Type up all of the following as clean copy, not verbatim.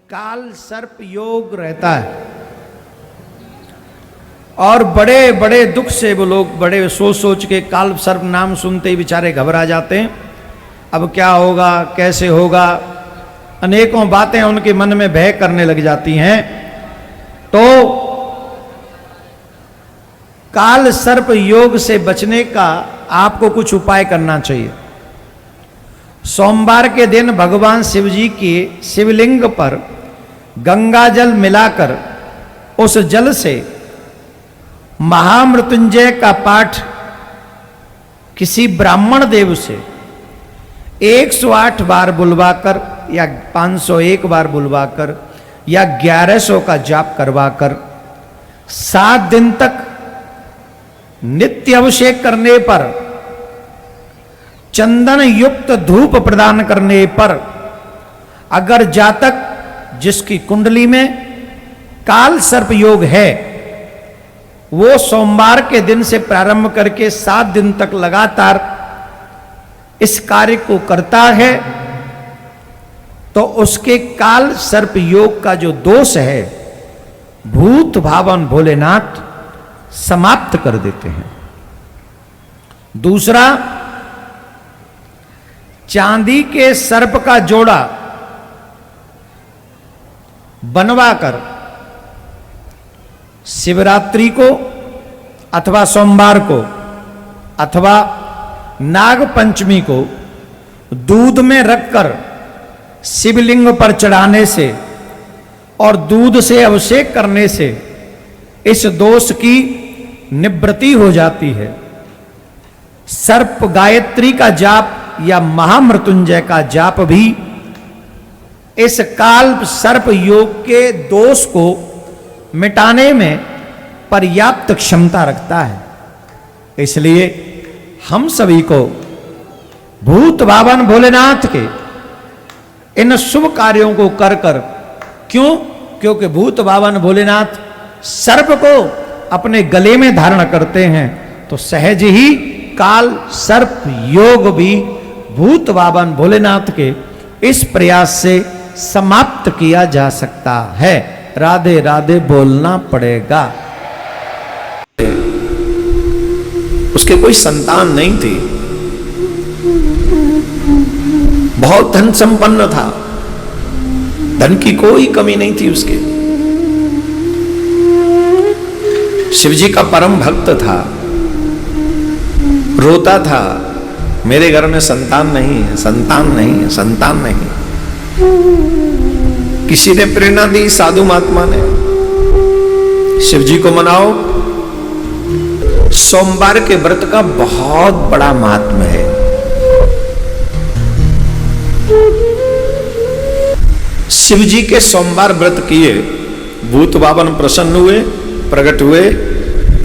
काल सर्प योग रहता है और बड़े बड़े दुख से वो लोग बड़े सोच सोच के काल सर्प नाम सुनते ही बेचारे घबरा जाते हैं। अब क्या होगा, कैसे होगा, अनेकों बातें उनके मन में भय करने लग जाती हैं। तो काल सर्प योग से बचने का आपको कुछ उपाय करना चाहिए। सोमवार के दिन भगवान शिव जी के शिवलिंग पर गंगा जल मिलाकर उस जल से महामृत्युंजय का पाठ किसी ब्राह्मण देव से 108 बार बुलवाकर या 501 बार बुलवाकर या 1100 का जाप करवाकर 7 दिन तक नित्य अभिषेक करने पर, चंदन युक्त धूप प्रदान करने पर, अगर जातक जिसकी कुंडली में काल सर्प योग है वो सोमवार के दिन से प्रारंभ करके 7 दिन तक लगातार इस कार्य को करता है तो उसके काल सर्प योग का जो दोष है भूत भावन भोलेनाथ समाप्त कर देते हैं। दूसरा, चांदी के सर्प का जोड़ा बनवाकर शिवरात्रि को अथवा सोमवार को अथवा नाग पंचमी को दूध में रखकर शिवलिंग पर चढ़ाने से और दूध से अभिषेक करने से इस दोष की निवृत्ति हो जाती है। सर्प गायत्री का जाप या महामृत्युंजय का जाप भी इस काल सर्प योग के दोष को मिटाने में पर्याप्त क्षमता रखता है। इसलिए हम सभी को भूत भावन भोलेनाथ के इन शुभ कार्यों को कर कर, क्योंकि भूत भावन भोलेनाथ सर्प को अपने गले में धारण करते हैं तो सहज ही काल सर्प योग भी भूत भावन भोलेनाथ के इस प्रयास से समाप्त किया जा सकता है। राधे राधे बोलना पड़ेगा। उसके कोई संतान नहीं थी, बहुत धन संपन्न था, धन की कोई कमी नहीं थी उसके। शिवजी का परम भक्त था, रोता था, मेरे घर में संतान नहीं है, संतान नहीं है, संतान नहीं। किसी ने प्रेरणा दी, साधु महात्मा ने, शिवजी को मनाओ। सोमवार के व्रत का बहुत बड़ा महात्म्य है। शिवजी के सोमवार व्रत किए, भूत बावन प्रसन्न हुए, प्रकट हुए,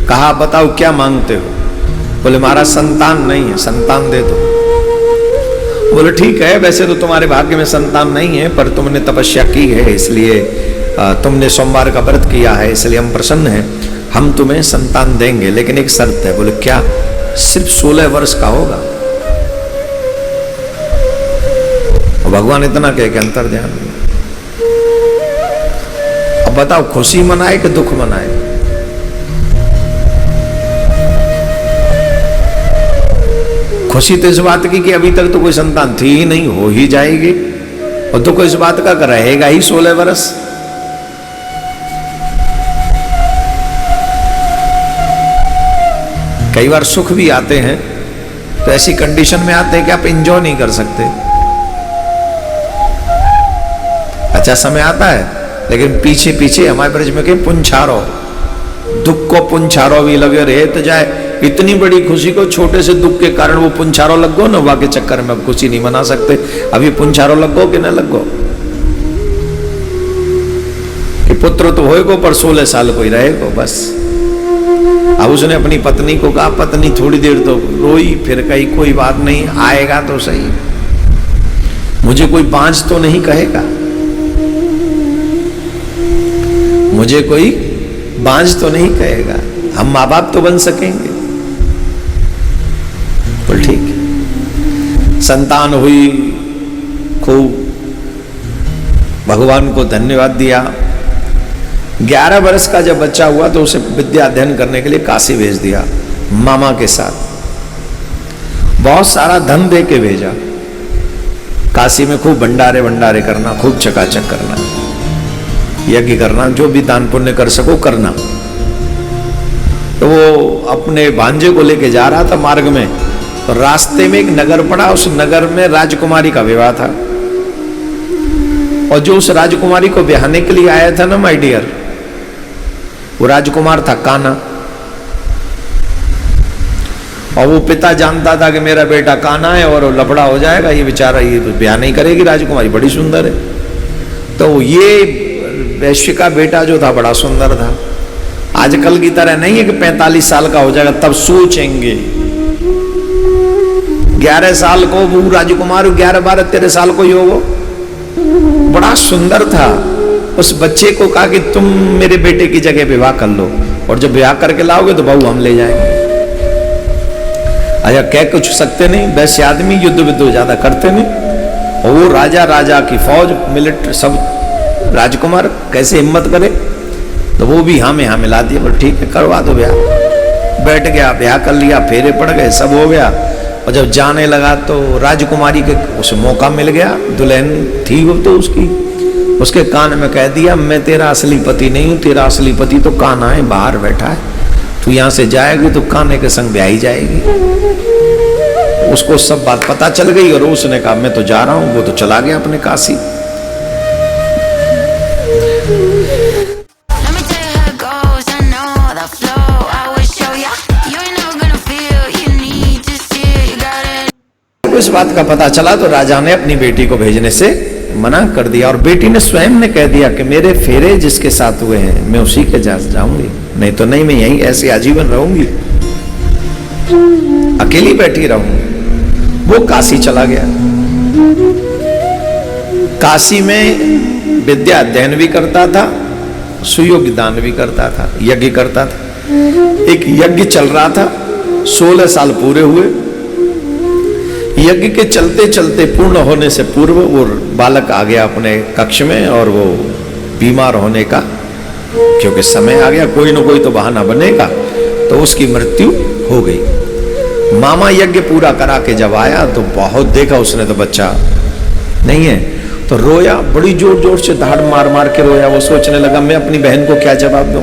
कहा बताओ क्या मांगते हो? बोले महाराज संतान नहीं है, संतान दे दो। बोले ठीक है, वैसे तो तुम्हारे भाग्य में संतान नहीं है पर तुमने तपस्या की है, इसलिए तुमने सोमवार का व्रत किया है, इसलिए हम प्रसन्न हैं, हम तुम्हें संतान देंगे, लेकिन एक शर्त है। बोले क्या? सिर्फ 16 वर्ष का होगा। भगवान इतना कह के अंतर ध्यान। अब बताओ खुशी मनाए कि दुख मनाए? खुशी तो इस बात की कि अभी तक तो कोई संतान थी ही नहीं, हो ही जाएगी, और दुख इस बात का रहेगा ही 16 वर्ष। कई बार सुख भी आते हैं तो ऐसी कंडीशन में आते हैं कि आप एंजॉय नहीं कर सकते। अच्छा समय आता है लेकिन पीछे पीछे हमारे ब्रज में कहीं पुंछारो, दुख को पुंछारो भी लगे रहे तो जाए। इतनी बड़ी खुशी को छोटे से दुख के कारण वो पुंछारो लग गो ना, वाके चक्कर में अब खुशी नहीं मना सकते। अभी पुंछारो लग गो कि ना लग गो कि पुत्र तो होएगो पर 16 साल कोई रहेगो बस। अब उसने अपनी पत्नी को कहा, पत्नी थोड़ी देर तो रोई, फिर कही कोई बात नहीं, आएगा तो सही, मुझे कोई बांझ तो नहीं कहेगा, मुझे कोई बांझ तो नहीं कहेगा, हम माँ बाप तो बन सकेंगे। बोल ठीक है। संतान हुई, खूब भगवान को धन्यवाद दिया। 11 वर्ष का जब बच्चा हुआ तो उसे विद्या अध्ययन करने के लिए काशी भेज दिया मामा के साथ। बहुत सारा धन दे के भेजा। काशी में खूब भंडारे भंडारे करना, खूब चकाचक करना, यज्ञ करना, जो भी दान पुण्य कर सको करना। तो वो अपने भांजे को लेके जा रहा था मार्ग में, तो रास्ते में एक नगर पड़ा। उस नगर में राजकुमारी का विवाह था, और जो उस राजकुमारी को ब्याहने के लिए आया था ना माय डियर, वो राजकुमार था कान्हा। और वो पिता जानता था कि मेरा बेटा कान्हा है और लफड़ा हो जाएगा, ये बेचारा ये ब्याह नहीं करेगी, राजकुमारी बड़ी सुंदर है। तो ये वैश्य का बेटा जो था बड़ा सुंदर था। आजकल की तरह नहीं है कि 45 साल का हो जाएगा तब सोचेंगे। 11 साल को वो राजकुमार, 11, 12, 13 साल को ही होगा, बड़ा सुंदर था। उस बच्चे को कहा कि तुम मेरे बेटे की जगह विवाह कर लो, और जब विवाह करके लाओगे तो बहू हम ले जाएंगे। अच्छा, कह कुछ सकते नहीं, वैसे आदमी युद्ध विद्ध ज्यादा करते नहीं। और वो राजा की फौज, मिलिट्री, सब राजकुमार कैसे हिम्मत करे, तो वो भी हाँ में मिला दिया, पर ठीक है करवा दो ब्याह। बैठ गया, ब्याह कर लिया, फेरे पड़ गए, सब हो गया। और जब जाने लगा तो राजकुमारी के उसे मौका मिल गया, दुल्हन थी वो तो उसके कान में कह दिया, मैं तेरा असली पति नहीं हूं, तेरा असली पति तो कान्हा है, बाहर बैठा है। तू यहां से जाएगी तो कान्हे के संग ब्याही जाएगी। उसको सब बात पता चल गई, और उसने कहा मैं तो जा रहा हूं। वो तो चला गया अपने काशी। इस बात का पता चला तो राजा ने अपनी बेटी को भेजने से मना कर दिया, और बेटी ने स्वयं ने कह दिया कि मेरे फेरे जिसके साथ हुए हैं मैं उसी के जाऊंगी, नहीं तो नहीं, मैं यहीं ऐसे आजीवन रहूंगी, अकेली बैठी रहूंगी। वो काशी चला गया। काशी में विद्या अध्ययन भी करता था, सुयोग दान भी करता था, यज्ञ करता था। एक यज्ञ चल रहा था, 16 साल पूरे हुए। यज्ञ के चलते चलते पूर्ण होने से पूर्व वो बालक आ गया अपने कक्ष में, और वो बीमार होने का, क्योंकि समय आ गया, कोई ना कोई तो बहाना बनेगा, तो उसकी मृत्यु हो गई। मामा यज्ञ पूरा करा के जब आया तो बहुत देखा उसने, तो बच्चा नहीं है, तो रोया, बड़ी जोर जोर से धाड़ मार मार के रोया। वो सोचने लगा मैं अपनी बहन को क्या जवाब दूं,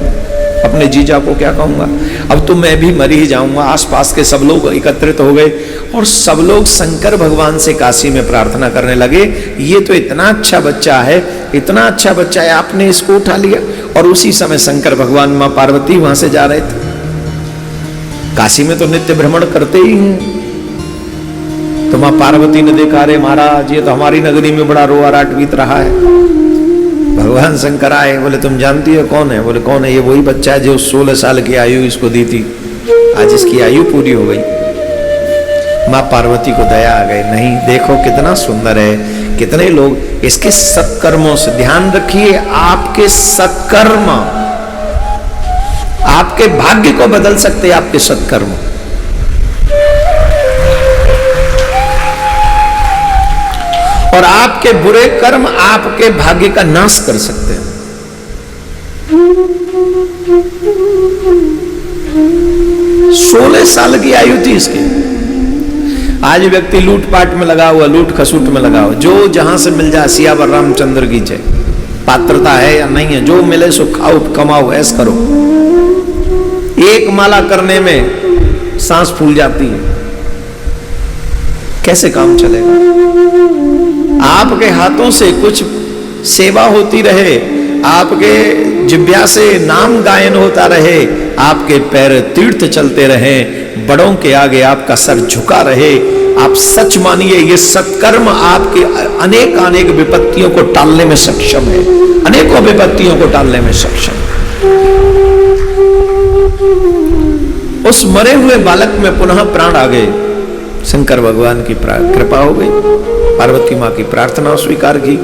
अपने जीजा को क्या कहूंगा, अब तो मैं भी मर ही जाऊंगा। आसपास के सब लोग एकत्रित हो गए, और सब लोग शंकर भगवान से काशी में प्रार्थना करने लगे, ये तो इतना अच्छा बच्चा है, इतना अच्छा बच्चा है, आपने इसको उठा लिया। और उसी समय शंकर भगवान, मां पार्वती वहां से जा रहे थे। काशी में तो नित्य भ्रमण करते ही हैं। तो मां पार्वती ने देखा, अरे महाराज ये तो हमारी नगरी में बड़ा रोआराट बीत रहा है। भगवान शंकर आए, बोले तुम जानती हो कौन है? बोले कौन है? ये वही बच्चा है जो 16 साल की आयु इसको दी थी, आज इसकी आयु पूरी हो गई। मां पार्वती को दया आ गई, नहीं देखो कितना सुंदर है, कितने लोग इसके सत्कर्मों से, ध्यान रखिए आपके सत्कर्म आपके भाग्य को बदल सकते हैं, आपके सत्कर्म। और आपके बुरे कर्म आपके भाग्य का नाश कर सकते हैं। 16 साल की आयु थी इसकी। आज व्यक्ति लूटपाट में लगा हुआ, लूट खसूट में लगा हुआ, जो जहां से मिल जाए, सियावर रामचंद्र की जय, पात्रता है या नहीं है, जो मिले सो खाओ कमाओ ऐस करो। एक माला करने में सांस फूल जाती है, कैसे काम चलेगा? आपके हाथों से कुछ सेवा होती रहे, आपके जिह्वा से नाम गायन होता रहे, आपके पैर तीर्थ चलते रहे, बड़ों के आगे आपका सर झुका रहे, आप सच मानिए ये सत्कर्म आपके अनेक अनेक विपत्तियों को टालने में सक्षम है, अनेकों विपत्तियों को टालने में सक्षम है। उस मरे हुए बालक में पुनः प्राण आ गए। शंकर भगवान की कृपा हो गई, पार्वती माँ की प्रार्थना स्वीकार की,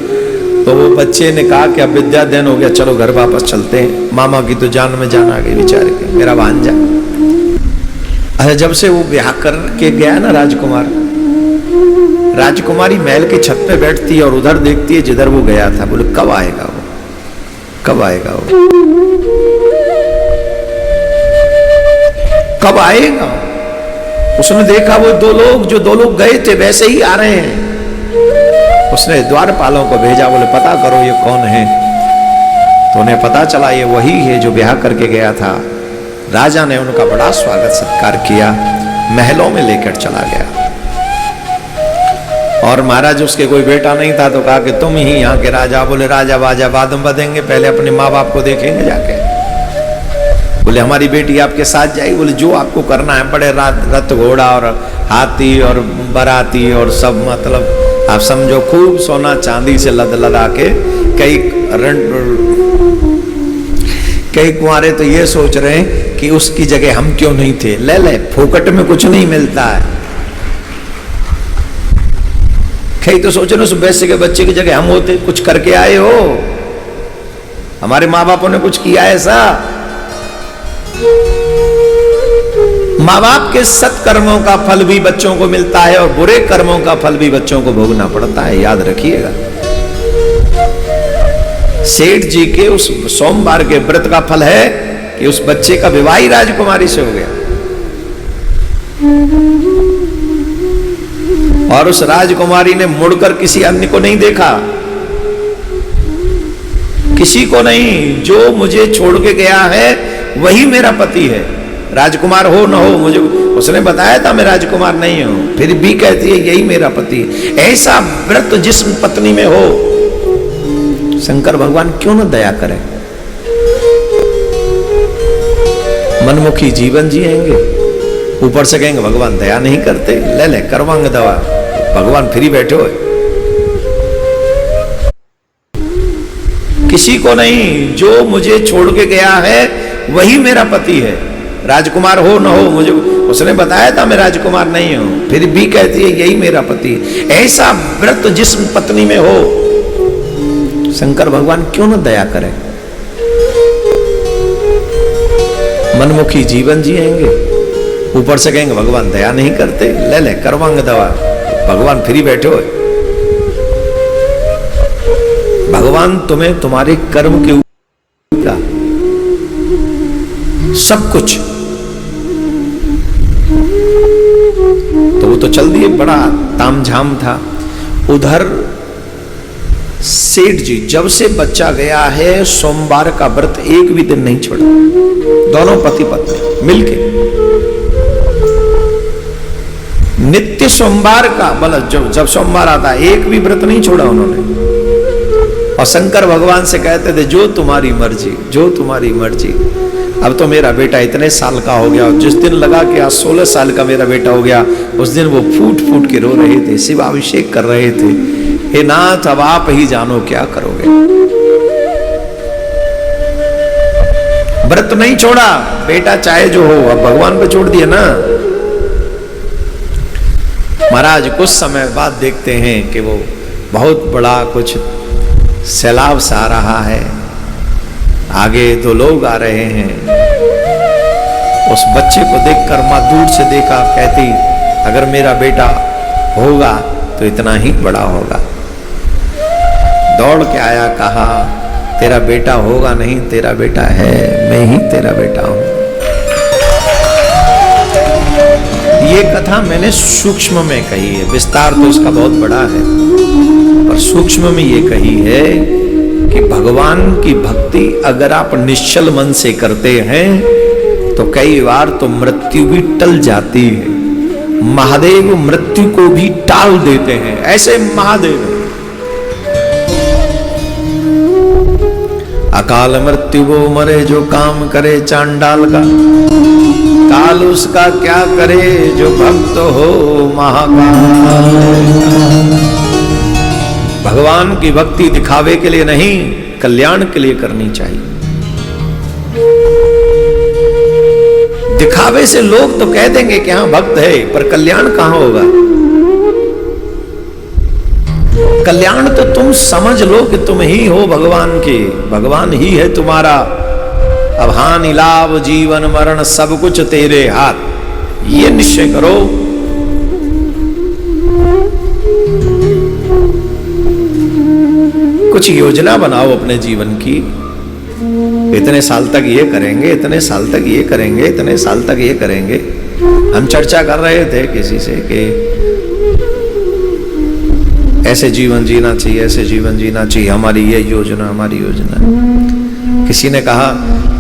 तो वो बच्चे ने कहा कि अब विद्याध्ययन हो गया, चलो घर वापस चलते हैं। मामा की तो जान में जान आ गई बेचारे के, मेरा भांजा। अच्छा, जब से वो ब्याह करके गया ना राजकुमारी महल की छत पे बैठती है और उधर देखती है जिधर वो गया था। बोले कब आएगा वो, कब आएगा वो, कब आएगा। उसने देखा वो जो दो लोग गए थे वैसे ही आ रहे हैं। उसने द्वारपालों को भेजा, बोले पता करो ये कौन है। तो उन्हें पता चला ये वही है जो ब्याह करके गया था। राजा ने उनका बड़ा स्वागत सत्कार किया, महलों में लेकर चला गया। और महाराज उसके कोई बेटा नहीं था तो कहा कि तुम ही यहाँ के राजा। बोले राजा बाजा बाद में बदेंगे, पहले अपने माँ बाप को देखेंगे जाके। बोले हमारी बेटी आपके साथ जाएगी। बोले जो आपको करना है, बड़े रथ घोड़ा और हाथी और बराती और सब, मतलब आप समझो खूब सोना चांदी से लद लदा के। कई कुंवारे तो ये सोच रहे हैं कि उसकी जगह हम क्यों नहीं थे। ले फोकट में कुछ नहीं मिलता है। कई तो सोच रहे उस वैसे के बच्चे की जगह हम होते, कुछ करके आए हो, हमारे माँ बापों ने कुछ किया ऐसा। माँ बाप के सत्कर्मों का फल भी बच्चों को मिलता है और बुरे कर्मों का फल भी बच्चों को भोगना पड़ता है, याद रखिएगा। सेठ जी के उस सोमवार के व्रत का फल है कि उस बच्चे का विवाह ही राजकुमारी से हो गया। और उस राजकुमारी ने मुड़कर किसी अन्य को नहीं देखा, किसी को नहीं। जो मुझे छोड़ के गया है वही मेरा पति है, राजकुमार हो न हो। मुझे उसने बताया था मैं राजकुमार नहीं हूं, फिर भी कहती है यही मेरा पति है। ऐसा व्रत जिस पत्नी में हो, शंकर भगवान क्यों न दया करे। मनमुखी जीवन जिएंगे, ऊपर से कहेंगे भगवान दया नहीं करते। ले करवांगे दवा, भगवान फ्री बैठे हो। किसी को नहीं, जो मुझे छोड़ के गया है वही मेरा पति है, राजकुमार हो न हो। मुझे उसने बताया था मैं राजकुमार नहीं हूं, फिर भी कहती है यही मेरा पति है। ऐसा व्रत जिस पत्नी में हो, शंकर भगवान क्यों न दया करे। मनमुखी जीवन जिएंगे, ऊपर से कहेंगे भगवान दया नहीं करते। ले करवांगे दवा, भगवान फ्री बैठे हो। भगवान तुम्हें तुम्हारे कर्म के ऊपर सब कुछ। तो वो तो चल दिए, बड़ा तामझाम था। उधर सेठ जी जब से बच्चा गया है सोमवार का व्रत एक भी दिन नहीं छोड़ा। दोनों पति पत्नी मिलके नित्य सोमवार का, मतलब जब सोमवार आता एक भी व्रत नहीं छोड़ा उन्होंने। और शंकर भगवान से कहते थे जो तुम्हारी मर्जी, जो तुम्हारी मर्जी। अब तो मेरा बेटा इतने साल का हो गया, और जिस दिन लगा कि आज 16 साल का मेरा बेटा हो गया, उस दिन वो फूट फूट के रो रहे थे, शिवाभिषेक कर रहे थे। हे नाथ अब आप ही जानो क्या करोगे। व्रत नहीं छोड़ा, बेटा चाहे जो हो, अब भगवान पे छोड़ दिया ना। महाराज कुछ समय बाद देखते हैं कि वो बहुत बड़ा कुछ सैलाब सा आ रहा है, आगे 2 लोग आ रहे हैं। उस बच्चे को देखकर मां दूर से देखा, कहती अगर मेरा बेटा होगा तो इतना ही बड़ा होगा। दौड़ के आया, कहा तेरा बेटा होगा नहीं, तेरा बेटा है, मैं ही तेरा बेटा हूं। ये कथा मैंने सूक्ष्म में कही है, विस्तार तो इसका बहुत बड़ा है, पर सूक्ष्म में ये कही है कि भगवान की भक्ति अगर आप निश्चल मन से करते हैं तो कई बार तो मृत्यु भी टल जाती है। महादेव मृत्यु को भी टाल देते हैं, ऐसे महादेव। अकाल मृत्यु वो मरे जो काम करे चांडाल का, काल उसका क्या करे जो भक्त हो महाकाल। भगवान की भक्ति दिखावे के लिए नहीं, कल्याण के लिए करनी चाहिए। दिखावे से लोग तो कह देंगे कि हाँ भक्त है, पर कल्याण कहां होगा। कल्याण तो तुम समझ लो कि तुम ही हो भगवान के, भगवान ही है तुम्हारा। अब हानि लाभ जीवन मरण सब कुछ तेरे हाथ, ये निश्चय करो। कुछ योजना बनाओ अपने जीवन की। इतने साल तक ये करेंगे, इतने साल तक ये करेंगे, इतने साल तक ये करेंगे। हम चर्चा कर रहे थे किसी से कि ऐसे जीवन जीना चाहिए, ऐसे जीवन जीना चाहिए, हमारी ये योजना, हमारी योजना। किसी ने कहा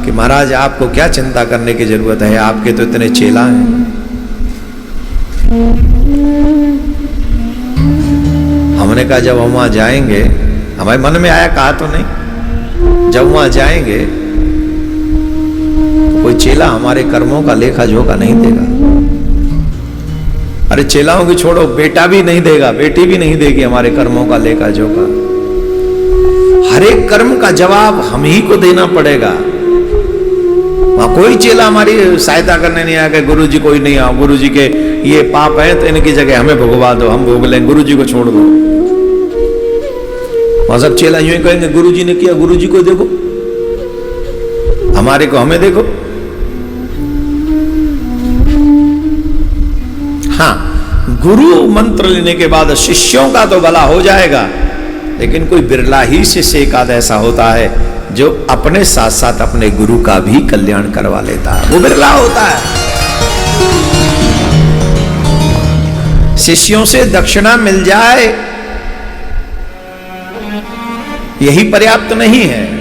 कि महाराज आपको क्या चिंता करने की जरूरत है, आपके तो इतने चेला हैं। हमने कहा जब हम वहां जाएंगे, हमारे मन में आया, कहा तो नहीं, जब वहां जाएंगे तो कोई चेला हमारे कर्मों का लेखा जोखा नहीं देगा। अरे चेलाओं की छोड़ो, बेटा भी नहीं देगा, बेटी भी नहीं देगी हमारे कर्मों का लेखा जोखा। हर एक कर्म का जवाब हम ही को देना पड़ेगा। वहां कोई चेला हमारी सहायता करने नहीं आएगा, गुरु जी कोई नहीं आओ, गुरु जी के ये पाप है तो इनकी जगह हमें भुगवा दो, हम भोग लेंगे, गुरु जी को छोड़ दो। वहां सब चेला यूं ही कहेंगे, गुरु जी ने किया, गुरु जी को देखो, हमारे को हमें देखो। हाँ, गुरु मंत्र लेने के बाद शिष्यों का तो भला हो जाएगा, लेकिन कोई बिरला ही शिष्य एक आध ऐसा होता है जो अपने साथ साथ अपने गुरु का भी कल्याण करवा लेता है, वो बिरला होता है। शिष्यों से दक्षिणा मिल जाए यही पर्याप्त नहीं है।